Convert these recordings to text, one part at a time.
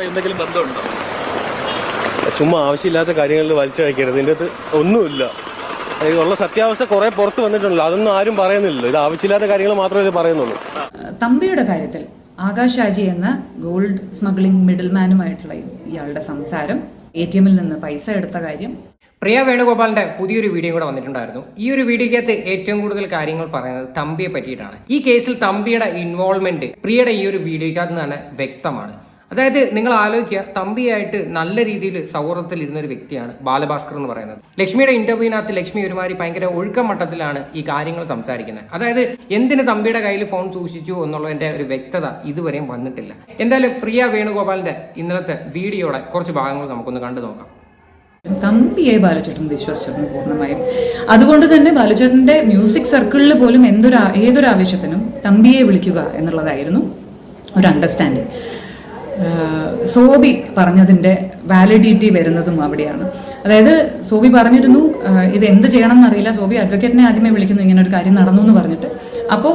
എന്തെങ്കിലും ബന്ധമുണ്ടോ? ചുമ്മാ ആവശ്യമില്ലാത്ത കാര്യങ്ങളിൽ വലിച്ചു കഴിക്കരുത്. ഇതിൻ്റെ അകത്ത് ഒന്നുമില്ല. ഉള്ള സത്യാവസ്ഥ കുറെ പുറത്ത് വന്നിട്ടുണ്ടല്ലോ, അതൊന്നും ആരും പറയുന്നില്ലല്ലോ. ഇത് ആവശ്യമില്ലാത്ത കാര്യങ്ങൾ മാത്രമേ ഇത് പറയുന്നുള്ളൂ. തമ്പിയുടെ കാര്യത്തിൽ ആകാശ് ഷാജി എന്ന ഗോൾഡ് സ്മഗ്ലിംഗ് മിഡിൽമാനുമായിട്ടുള്ള ഇയാളുടെ സംസാരം, ATM-ൽ നിന്ന് പൈസ എടുത്ത കാര്യം, പ്രിയ വേണുഗോപാലിന്റെ പുതിയൊരു വീഡിയോ കൂടെ വന്നിട്ടുണ്ടായിരുന്നു. ഈ ഒരു വീഡിയോക്കകത്ത് ഏറ്റവും കൂടുതൽ കാര്യങ്ങൾ പറയുന്നത് തമ്പിയെ പറ്റിയിട്ടാണ്. ഈ കേസിൽ തമ്പിയുടെ ഇൻവോൾവ്മെന്റ് പ്രിയയുടെ ഈ ഒരു വീഡിയോക്കകത്ത് തന്നെ വ്യക്തമാണ്. അതായത് നിങ്ങൾ ആലോചിക്കുക, തമ്പിയായിട്ട് നല്ല രീതിയിൽ സൗഹൃദത്തിൽ ഇരുന്നൊരു വ്യക്തിയാണ് ബാലഭാസ്കർ എന്ന് പറയുന്നത്. ലക്ഷ്മിയുടെ ഇന്റർവ്യൂവിനകത്ത് ലക്ഷ്മി ഒരുമാതിരി ഭയങ്കര ഒഴുക്കം മട്ടത്തിലാണ് ഈ കാര്യങ്ങൾ സംസാരിക്കുന്നത്. അതായത് എന്തിന് തമ്പിയുടെ കയ്യിൽ ഫോൺ സൂക്ഷിച്ചു എന്നുള്ളതിന്റെ ഒരു വ്യക്തത ഇതുവരെയും വന്നിട്ടില്ല. എന്തായാലും പ്രിയ വേണുഗോപാലിന്റെ ഇന്നലത്തെ വീഡിയോയുടെ കുറച്ച് ഭാഗങ്ങൾ നമുക്കൊന്ന് കണ്ടു നോക്കാം. തമ്പിയെ ബാലുചേട്ടൻ വിശ്വസിച്ചിരുന്നു പൂർണ്ണമായും. അതുകൊണ്ട് തന്നെ ബാലുചേട്ടന്റെ മ്യൂസിക് സർക്കിളിൽ പോലും ഏതൊരു ആവശ്യത്തിനും തമ്പിയെ വിളിക്കുക എന്നുള്ളതായിരുന്നു ഒരു അണ്ടർസ്റ്റാൻഡിങ്. സോബി പറഞ്ഞതിന്റെ വാലിഡിറ്റി വരുന്നതും അവിടെയാണ്. അതായത് സോബി പറഞ്ഞിരുന്നു ഇത് എന്ത് ചെയ്യണം എന്നറിയില്ല. സോബി അഡ്വക്കേറ്റിനെ ആദ്യമേ വിളിക്കുന്നു, ഇങ്ങനെ ഒരു കാര്യം നടന്നു എന്ന് പറഞ്ഞിട്ട്. അപ്പോൾ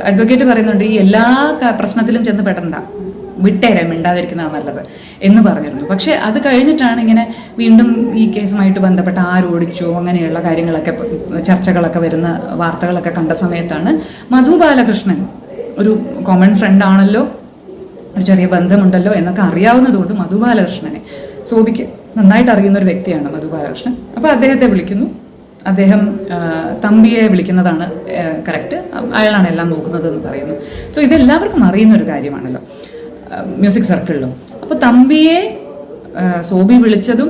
അഡ്വക്കേറ്റ് പറയുന്നുണ്ട് ഈ എല്ലാ പ്രശ്നത്തിലും ചെന്ന് പെടണ്ട, വിട്ടേരാൻ മിണ്ടാതിരിക്കുന്നതാണ് നല്ലത് എന്ന് പറഞ്ഞിരുന്നു. പക്ഷെ അത് കഴിഞ്ഞിട്ടാണ് ഇങ്ങനെ വീണ്ടും ഈ കേസുമായിട്ട് ബന്ധപ്പെട്ട ആരോടിച്ചോ അങ്ങനെയുള്ള കാര്യങ്ങളൊക്കെ ചർച്ചകളൊക്കെ വരുന്ന വാർത്തകളൊക്കെ കണ്ട സമയത്താണ് മധു ബാലകൃഷ്ണൻ ഒരു കോമൺ ഫ്രണ്ട് ആണല്ലോ, ഒരു ചെറിയ ബന്ധമുണ്ടല്ലോ എന്നൊക്കെ അറിയാവുന്നതുകൊണ്ട് മധു ബാലകൃഷ്ണനെ, സോബിക്ക് നന്നായിട്ട് അറിയുന്ന ഒരു വ്യക്തിയാണ് മധു ബാലകൃഷ്ണൻ. അപ്പോൾ അദ്ദേഹത്തെ വിളിക്കുന്നു. അദ്ദേഹം തമ്പിയെ വിളിക്കുന്നതാണ് കറക്റ്റ്, അയാളാണ് എല്ലാം നോക്കുന്നത് എന്ന് പറയുന്നു. സോ ഇതെല്ലാവർക്കും അറിയുന്ന ഒരു കാര്യമാണല്ലോ മ്യൂസിക് സർക്കിളിലും. അപ്പോൾ തമ്പിയെ സോബി വിളിച്ചതും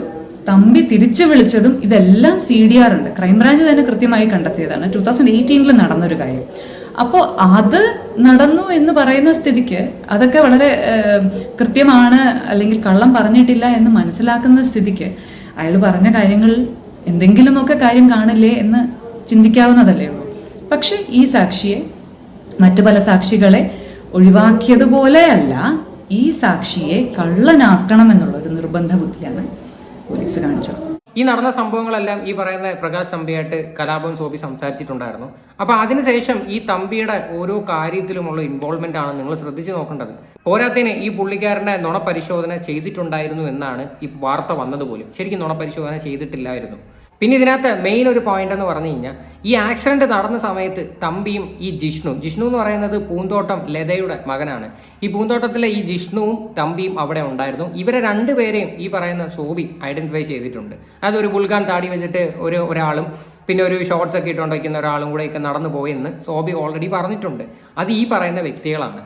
തമ്പി തിരിച്ചു വിളിച്ചതും ഇതെല്ലാം CDR ഉണ്ട്. ക്രൈംബ്രാഞ്ച് തന്നെ കൃത്യമായി കണ്ടെത്തിയതാണ്. 2018 നടന്നൊരു കാര്യം. അപ്പോൾ അത് നടന്നു എന്ന് പറയുന്ന സ്ഥിതിക്ക് അതൊക്കെ വളരെ കൃത്യമാണ്, അല്ലെങ്കിൽ കള്ളം പറഞ്ഞിട്ടില്ല എന്ന് മനസ്സിലാക്കുന്ന സ്ഥിതിക്ക് അയാൾ പറഞ്ഞ കാര്യങ്ങൾ എന്തെങ്കിലുമൊക്കെ കാര്യം കാണില്ലേ എന്ന് ചിന്തിക്കാവുന്നതല്ലേ ഉള്ളൂ. പക്ഷെ ഈ സാക്ഷിയെ മറ്റു പല സാക്ഷികളെ ഒഴിവാക്കിയതുപോലെയല്ല, ഈ സാക്ഷിയെ കള്ളനാക്കണം എന്നുള്ള ഒരു നിർബന്ധ ബുദ്ധിയാണ് പോലീസ് കാണിച്ചത്. ഈ നടന്ന സംഭവങ്ങളെല്ലാം ഈ പറയുന്ന പ്രകാശ് തമ്പിയായിട്ട് കലാപം സോബി സംസാരിച്ചിട്ടുണ്ടായിരുന്നു. അപ്പൊ അതിനുശേഷം ഈ തമ്പിയുടെ ഓരോ കാര്യത്തിലുമുള്ള ഇൻവോൾവ്മെന്റ് ആണ് നിങ്ങൾ ശ്രദ്ധിച്ചു നോക്കേണ്ടത്. പോരാത്തതിന് ഈ പുള്ളിക്കാരന്റെ നുണപരിശോധന ചെയ്തിട്ടുണ്ടായിരുന്നു എന്നാണ് ഈ വാർത്ത വന്നത് പോലും. ശരിക്കും നുണപരിശോധന ചെയ്തിട്ടില്ലായിരുന്നു. പിന്നെ ഇതിനകത്ത് മെയിൻ ഒരു പോയിന്റ് എന്ന് പറഞ്ഞു കഴിഞ്ഞാൽ, ഈ ആക്സിഡന്റ് നടന്ന സമയത്ത് തമ്പിയും ഈ ജിഷ്ണു എന്ന് പറയുന്നത് പൂന്തോട്ടം ലതയുടെ മകനാണ്. ഈ പൂന്തോട്ടത്തിലെ ഈ ജിഷ്ണുവും തമ്പിയും അവിടെ ഉണ്ടായിരുന്നു. ഇവരെ രണ്ടുപേരെയും ഈ പറയുന്ന സോബി ഐഡന്റിഫൈ ചെയ്തിട്ടുണ്ട്. അതൊരു ബുൾഗാൻ താടി വെച്ചിട്ട് ഒരാളും പിന്നെ ഒരു ഷോർട്സ് ഒക്കെ ഇട്ടുകൊണ്ടിരിക്കുന്ന ഒരാളും കൂടെയൊക്കെ നടന്നു പോയെന്ന് സോബി ഓൾറെഡി പറഞ്ഞിട്ടുണ്ട്. അത് ഈ പറയുന്ന വ്യക്തികളാണ്.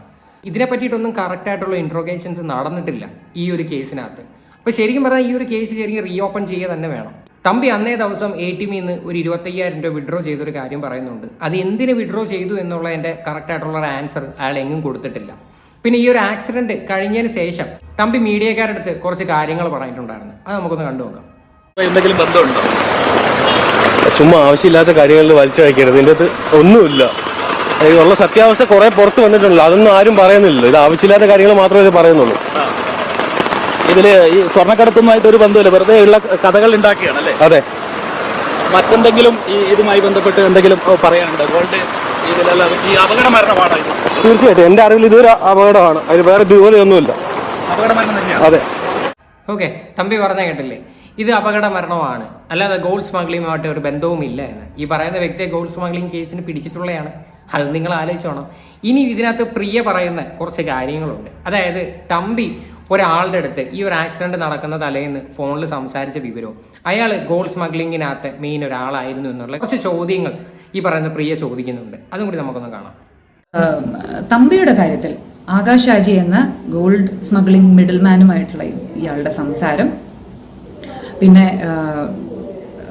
ഇതിനെ പറ്റിയിട്ടൊന്നും കറക്റ്റായിട്ടുള്ള ഇൻട്രോഗേഷൻസ് നടന്നിട്ടില്ല ഈ ഒരു കേസിനകത്ത്. അപ്പോൾ ശരിക്കും പറഞ്ഞാൽ ഈ ഒരു കേസ് ശരിക്കും റീഓപ്പൺ ചെയ്യുക തന്നെ വേണം. തമ്പി അന്നേ ദിവസം ATM-ൽ നിന്ന് ഒരു 25,000 രൂപ വിഡ്രോ ചെയ്തൊരു കാര്യം പറയുന്നുണ്ട്. അത് എന്തിന് വിഡ്രോ ചെയ്തു എന്നുള്ളതിൻ്റെ കറക്റ്റായിട്ടുള്ള ഒരു ആൻസർ അയാൾ എങ്ങും കൊടുത്തിട്ടില്ല. പിന്നെ ഈ ഒരു ആക്സിഡന്റ് കഴിഞ്ഞതിന് ശേഷം തമ്പി മീഡിയക്കാരുടെ അടുത്ത് കുറച്ച് കാര്യങ്ങൾ പറഞ്ഞിട്ടുണ്ടായിരുന്നു. അത് നമുക്കൊന്ന് കണ്ടു നോക്കാം. എന്തെങ്കിലും ബന്ധമുണ്ടോ? ചുമ്മാ ആവശ്യമില്ലാത്ത കാര്യങ്ങളിൽ വലിച്ചു കഴിക്കരുത്. ഇതിൻ്റെ അകത്ത് ഒന്നുമില്ല. ഉള്ള സത്യാവസ്ഥ കുറെ പുറത്ത് വന്നിട്ടുണ്ടല്ലോ, അതൊന്നും ആരും പറയുന്നില്ലല്ലോ. ഇത് ആവശ്യമില്ലാത്ത കാര്യങ്ങൾ മാത്രമേ ഇത് പറയുന്നുള്ളൂ. ഇതില് ഈ സ്വർണ്ണക്കടത്തുമായിട്ട് ഒരു ബന്ധമില്ല, വെറുതെ ഉള്ള കഥകൾ ഉണ്ടാക്കിയാണല്ലേ? അതെ. മറ്റെന്തെങ്കിലും ഇതുമായി ബന്ധപ്പെട്ട് എന്തെങ്കിലും പറയാനുണ്ടോ? ഗോൾഡ് ഇതിലല്ല ഈ അപകട മരണമാണ് ഇത്? തീർച്ചയായിട്ടും എന്റെ അറിവിൽ ഇതൊരു അപകടമാണ്, അതിൽ വേറെ ദുരൂഹതയൊന്നുമില്ല. അപകട മരണം തന്നെയാണ്. അതെ. ഓക്കെ, തമ്പി പറഞ്ഞ കേട്ടില്ലേ, ഇത് അപകട മരണമാണ്, അല്ലാതെ ഗോൾഡ് സ്മഗ്ലിങ്ങുമായിട്ട് ഒരു ബന്ധവുമില്ല എന്ന്. ഈ പറയുന്ന വ്യക്തിയെ ഗോൾഡ് സ്മഗ്ലിംഗ് കേസിന് പിടിച്ചിട്ടുള്ളതാണ്. അത് നിങ്ങൾ ആലോചിച്ചോണം. ഇനി ഇതിനകത്ത് പ്രിയ പറയുന്ന കുറച്ച് കാര്യങ്ങളുണ്ട്. അതായത് തമ്പി ഒരാളുടെ അടുത്ത് ഈ ഒരു ആക്സിഡന്റ് നടക്കുന്ന തലേന്ന് ഫോണിൽ സംസാരിച്ച വിവരവും അയാൾ ഗോൾഡ് സ്മഗ്ലിങ്ങിനകത്ത് മെയിൻ ഒരാളായിരുന്നു എന്നുള്ള കുറച്ച് ചോദ്യങ്ങൾ ഈ പറയുന്ന പ്രിയ ചോദിക്കുന്നുണ്ട്. അതും കൂടി നമുക്കൊന്ന് കാണാം. തമ്പിയുടെ കാര്യത്തിൽ ആകാശ് ഷാജി എന്ന ഗോൾഡ് സ്മഗ്ലിംഗ് മിഡിൽമാനുമായിട്ടുള്ള ഇയാളുടെ സംസാരം, പിന്നെ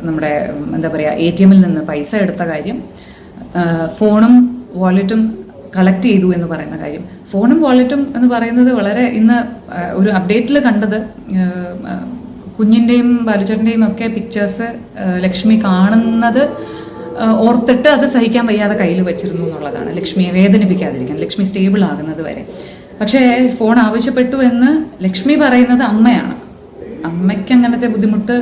നമ്മുടെ എന്താ പറയുക ATM-ൽ നിന്ന് പൈസ എടുത്ത കാര്യം, ഫോണും വാലറ്റും കളക്ട് ചെയ്തു എന്ന് പറയുന്ന കാര്യം. ഫോണും വാലറ്റും എന്ന് പറയുന്നത് വളരെ ഇന്ന് ഒരു അപ്ഡേറ്റിൽ കണ്ടത്, കുഞ്ഞിൻ്റെയും ബാലുചേട്ടൻ്റെയും ഒക്കെ പിക്ചേഴ്സ് ലക്ഷ്മി കാണുന്നത് ഓർത്തിട്ട് അത് സഹിക്കാൻ വയ്യാതെ കയ്യിൽ വെച്ചിരുന്നു എന്നുള്ളതാണ്. ലക്ഷ്മിയെ വേദനിപ്പിക്കാതിരിക്കാൻ, ലക്ഷ്മി സ്റ്റേബിൾ ആകുന്നത് വരെ. പക്ഷേ ഫോൺ ആവശ്യപ്പെട്ടു എന്ന് ലക്ഷ്മി പറയുന്നത് അമ്മയാണ്. അമ്മയ്ക്ക് അങ്ങനത്തെ ബുദ്ധിമുട്ട്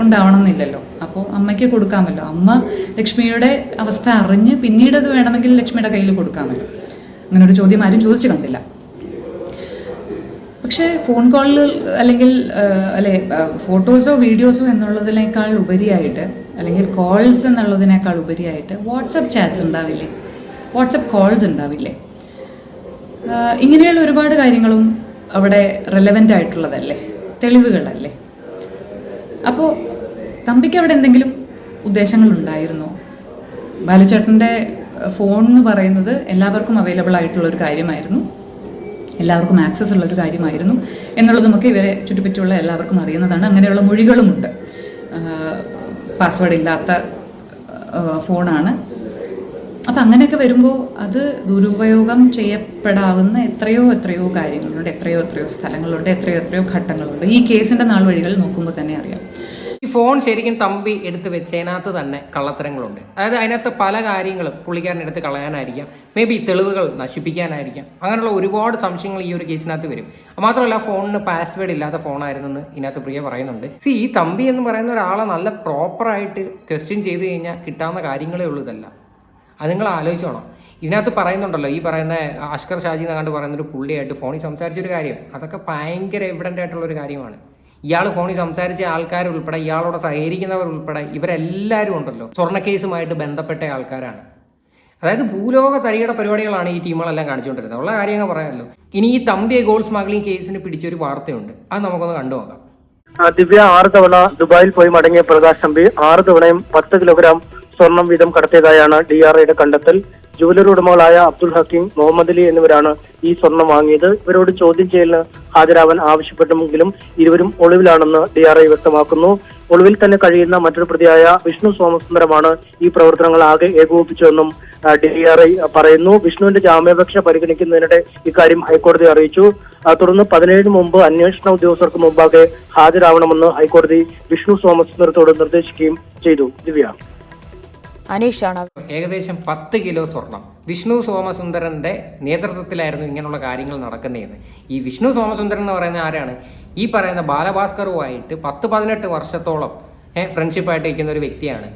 ഉണ്ടാവണം എന്നില്ലല്ലോ. അപ്പോൾ അമ്മയ്ക്ക് കൊടുക്കാമല്ലോ. അമ്മ ലക്ഷ്മിയുടെ അവസ്ഥ അറിഞ്ഞ് പിന്നീട് അത് വേണമെങ്കിൽ ലക്ഷ്മിയുടെ കയ്യിൽ കൊടുക്കാമല്ലോ. അങ്ങനെ ഒരു ചോദ്യം ആരും ചോദിച്ചു കണ്ടില്ല. പക്ഷേ ഫോൺ കോളിൽ അല്ലെങ്കിൽ ഫോട്ടോസോ വീഡിയോസോ എന്നുള്ളതിനേക്കാൾ ഉപരിയായിട്ട്, അല്ലെങ്കിൽ കോൾസ് എന്നുള്ളതിനേക്കാൾ ഉപരിയായിട്ട് വാട്സപ്പ് ചാറ്റ്സ് ഉണ്ടാവില്ലേ, വാട്സപ്പ് കോൾസ് ഉണ്ടാവില്ലേ? ഇങ്ങനെയുള്ള ഒരുപാട് കാര്യങ്ങളും അവിടെ റെലവൻ്റ് ആയിട്ടുള്ളതല്ലേ, തെളിവുകളല്ലേ? അപ്പോൾ തമ്പിക്ക് അവിടെ എന്തെങ്കിലും ഉദ്ദേശങ്ങളുണ്ടായിരുന്നോ? ബാലുചേട്ടൻ്റെ ഫോൺ എന്ന് പറയുന്നത് എല്ലാവർക്കും അവൈലബിൾ ആയിട്ടുള്ള ഒരു കാര്യമായിരുന്നു, എല്ലാവർക്കും ആക്സസ് ഉള്ളൊരു കാര്യമായിരുന്നു എന്നുള്ളത് നമുക്ക് ഇവരെ ചുറ്റുപറ്റുള്ള എല്ലാവർക്കും അറിയുന്നതാണ്. അങ്ങനെയുള്ള മൊഴികളുമുണ്ട്. പാസ്വേഡ് ഇല്ലാത്ത ഫോണാണ്. അപ്പം അങ്ങനെയൊക്കെ വരുമ്പോൾ അത് ദുരുപയോഗം ചെയ്യപ്പെടാവുന്ന എത്രയോ കാര്യങ്ങളുണ്ട്, എത്രയോ സ്ഥലങ്ങളുണ്ട്, എത്രയോ ഘട്ടങ്ങളുണ്ട്. ഈ കേസിൻ്റെ നാൾ വഴികൾ നോക്കുമ്പോൾ തന്നെ അറിയാം. ഈ ഫോൺ ശരിക്കും തമ്പി എടുത്ത് വെച്ചതിനകത്ത് തന്നെ കള്ളത്തരങ്ങളുണ്ട്. അതായത് അതിനകത്ത് പല കാര്യങ്ങളും പുള്ളിക്കാരൻ എടുത്ത് കളയാനായിരിക്കാം, മേ ബി തെളിവുകൾ നശിപ്പിക്കാനായിരിക്കാം. അങ്ങനെയുള്ള ഒരുപാട് സംശയങ്ങൾ ഈ ഒരു കേസിനകത്ത് വരും. മാത്രമല്ല ഫോണിന് പാസ്വേഡ് ഇല്ലാത്ത ഫോണായിരുന്നെന്ന് ഇതിനകത്ത് പ്രിയ പറയുന്നുണ്ട്. ഈ തമ്പി എന്ന് പറയുന്ന ഒരാളെ നല്ല പ്രോപ്പറായിട്ട് ക്വസ്റ്റ്യൻ ചെയ്ത് കഴിഞ്ഞാൽ കിട്ടാവുന്ന കാര്യങ്ങളേ ഉള്ളൂ ഇതല്ല. അത് നിങ്ങൾ ആലോചിച്ചോണം. ഇതിനകത്ത് പറയുന്നുണ്ടല്ലോ, ഈ പറയുന്ന അഷ്കർ ഷാജി എന്നങ്ങാണ്ട് പറയുന്നൊരു പുള്ളിയായിട്ട് ഫോണിൽ സംസാരിച്ചൊരു കാര്യം, അതൊക്കെ ഭയങ്കര എവിഡൻ്റ് ആയിട്ടുള്ളൊരു കാര്യമാണ്. ഇയാൾ ഫോണിൽ സംസാരിച്ച ആൾക്കാരുൾപ്പെടെ, ഇയാളോട് സഹകരിക്കുന്നവർ ഉൾപ്പെടെ ഇവരെല്ലാവരും ഉണ്ടല്ലോ സ്വർണ്ണക്കേസുമായിട്ട് ബന്ധപ്പെട്ട ആൾക്കാരാണ്. അതായത് ഭൂലോക തരികട പരിപാടികളാണ് ഈ ടീമുകളെല്ലാം കാണിച്ചുകൊണ്ടിരുന്നത്. ഉള്ള കാര്യങ്ങൾ പറയാമല്ലോ. ഇനി ഈ തമ്പിയെ ഗോൾഡ് സ്മഗ്ലിംഗ് കേസിന് പിടിച്ചൊരു വാർത്തയുണ്ട്, അത് നമുക്കൊന്ന് കണ്ടു നോക്കാം. ദിവ്യ 6 തവണ ദുബായിൽ പോയി മടങ്ങിയ പ്രകാശ് തമ്പി 6 തവണയും 10 കിലോഗ്രാം സ്വർണം വീതം കടത്തിയതായാണ് DRIയുടെ കണ്ടെത്തൽ. ജുവലറി ഉടമകളായ അബ്ദുൽ ഹക്കീം, മുഹമ്മദ് അലി എന്നിവരാണ് ഈ സ്വർണം വാങ്ങിയത്. ഇവരോട് ചോദ്യം ചെയ്യലിന് ഹാജരാവാൻ ആവശ്യപ്പെട്ടുമെങ്കിലും ഇരുവരും ഒളിവിലാണെന്ന് DRI വ്യക്തമാക്കുന്നു. ഒളിവിൽ തന്നെ കഴിയുന്ന മറ്റൊരു പ്രതിയായ വിഷ്ണു സോമസുന്ദരമാണ് ഈ പ്രവർത്തനങ്ങൾ ആകെ ഏകോപിപ്പിച്ചതെന്നും DRI പറയുന്നു. വിഷ്ണുവിന്റെ ജാമ്യാപേക്ഷ പരിഗണിക്കുന്നതിനിടെ ഇക്കാര്യം ഹൈക്കോടതി അറിയിച്ചു. തുടർന്ന് 17 മുമ്പ് അന്വേഷണ ഉദ്യോഗസ്ഥർക്ക് മുമ്പാകെ ഹാജരാവണമെന്ന് ഹൈക്കോടതി വിഷ്ണു സോമസുന്ദരത്തോട് നിർദ്ദേശിക്കുകയും ചെയ്തു. ദിവ്യ, അനീഷാണ്. ഏകദേശം 10 കിലോ സ്വർണം വിഷ്ണു സോമസുന്ദരന്റെ നേതൃത്വത്തിലായിരുന്നു ഇങ്ങനെയുള്ള കാര്യങ്ങൾ നടക്കുന്നതെന്ന്. ഈ വിഷ്ണു സോമസുന്ദരൻ എന്ന് പറയുന്ന ആരാണ്? ഈ പറയുന്ന ബാലഭാസ്കറുമായിട്ട് 10-18 വർഷത്തോളം ഫ്രണ്ട്ഷിപ്പായിട്ട് ഇരിക്കുന്ന ഒരു വ്യക്തിയാണ്.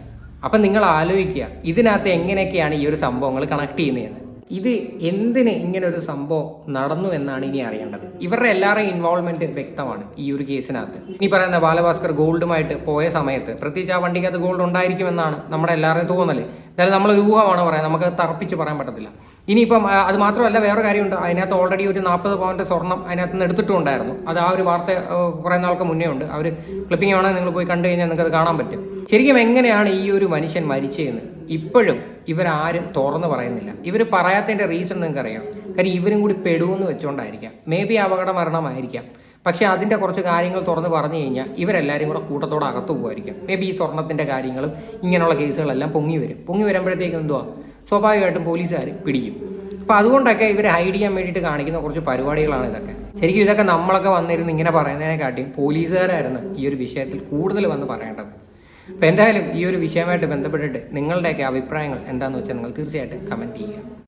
അപ്പം നിങ്ങൾ ആലോചിക്കുക, ഇതിനകത്ത് എങ്ങനെയൊക്കെയാണ് ഈ ഒരു സംഭവങ്ങൾ കണക്ട് ചെയ്യുന്നതെന്ന്. ഇത് എന്തിന് ഇങ്ങനെ ഒരു സംഭവം നടന്നു എന്നാണ് ഇനി അറിയേണ്ടത്. ഇവരുടെ എല്ലാവരുടെയും ഇൻവോൾവ്മെന്റ് വ്യക്തമാണ് ഈ ഒരു കേസിനകത്ത്. ഈ പറയുന്ന ബാലഭാസ്കർ ഗോൾഡുമായിട്ട് പോയ സമയത്ത് പ്രത്യേകിച്ച് ആ വണ്ടിക്കകത്ത് ഗോൾഡ് ഉണ്ടായിരിക്കുമെന്നാണ് നമ്മുടെ എല്ലാവരുടെയും തോന്നല്. എന്തായാലും നമ്മൾ ഊഹമാണ് പറയാം, നമുക്ക് തറപ്പിച്ച് പറയാൻ പറ്റത്തില്ല. ഇനിയിപ്പം അത് മാത്രമല്ല, വേറെ കാര്യമുണ്ട്. അതിനകത്ത് ഓൾറെഡി ഒരു 40 പവൻ്റെ സ്വർണം അതിനകത്ത് നിന്ന് എടുത്തിട്ടുണ്ടായിരുന്നു. അത് ആ ഒരു വാർത്ത കുറേ നാൾക്ക് മുന്നേ ഉണ്ട്. അവർ ക്ലിപ്പിംഗ് വേണമെങ്കിൽ നിങ്ങൾ പോയി കണ്ടു കഴിഞ്ഞാൽ നിങ്ങൾക്ക് അത് കാണാൻ പറ്റും. ശരിക്കും എങ്ങനെയാണ് ഈ ഒരു മനുഷ്യൻ മരിച്ചതെന്ന് ഇപ്പോഴും ഇവരാരും തുറന്ന് പറയുന്നില്ല. ഇവർ പറയാത്തതിൻ്റെ റീസൺ നിങ്ങൾക്ക് അറിയാം. കാര്യം ഇവരും കൂടി പെടുമെന്ന് വെച്ചുകൊണ്ടായിരിക്കാം. മേ ബി അപകട മരണമായിരിക്കാം. പക്ഷേ അതിൻ്റെ കുറച്ച് കാര്യങ്ങൾ തുറന്ന് പറഞ്ഞു കഴിഞ്ഞാൽ ഇവരെല്ലാവരും കൂടെ കൂട്ടത്തോടെ അകത്തു പോകുമായിരിക്കും. മേ ബി ഈ സ്വർണ്ണത്തിൻ്റെ കാര്യങ്ങളും ഇങ്ങനെയുള്ള കേസുകളെല്ലാം പൊങ്ങി വരും. പൊങ്ങി വരുമ്പോഴത്തേക്കും എന്തുവാ, സ്വാഭാവികമായിട്ടും പോലീസുകാർ പിടിക്കും. അപ്പോൾ അതുകൊണ്ടൊക്കെ ഇവർ ഹൈഡ് ചെയ്യാൻ വേണ്ടിയിട്ട് കാണിക്കുന്ന കുറച്ച് പരിപാടികളാണ് ഇതൊക്കെ. ശരിക്കും ഇതൊക്കെ നമ്മളൊക്കെ വന്നിരുന്ന് ഇങ്ങനെ പറയുന്നതിനെക്കാട്ടിയും പോലീസുകാരായിരുന്നു ഈ ഒരു വിഷയത്തിൽ കൂടുതൽ വന്ന് പറയേണ്ടത്. അപ്പോൾ എന്തായാലും ഈ ഒരു വിഷയമായിട്ട് ബന്ധപ്പെട്ടിട്ട് നിങ്ങളുടെയൊക്കെ അഭിപ്രായങ്ങൾ എന്താണെന്ന് വെച്ചാൽ നിങ്ങൾ തീർച്ചയായിട്ടും കമൻറ്റ് ചെയ്യുക.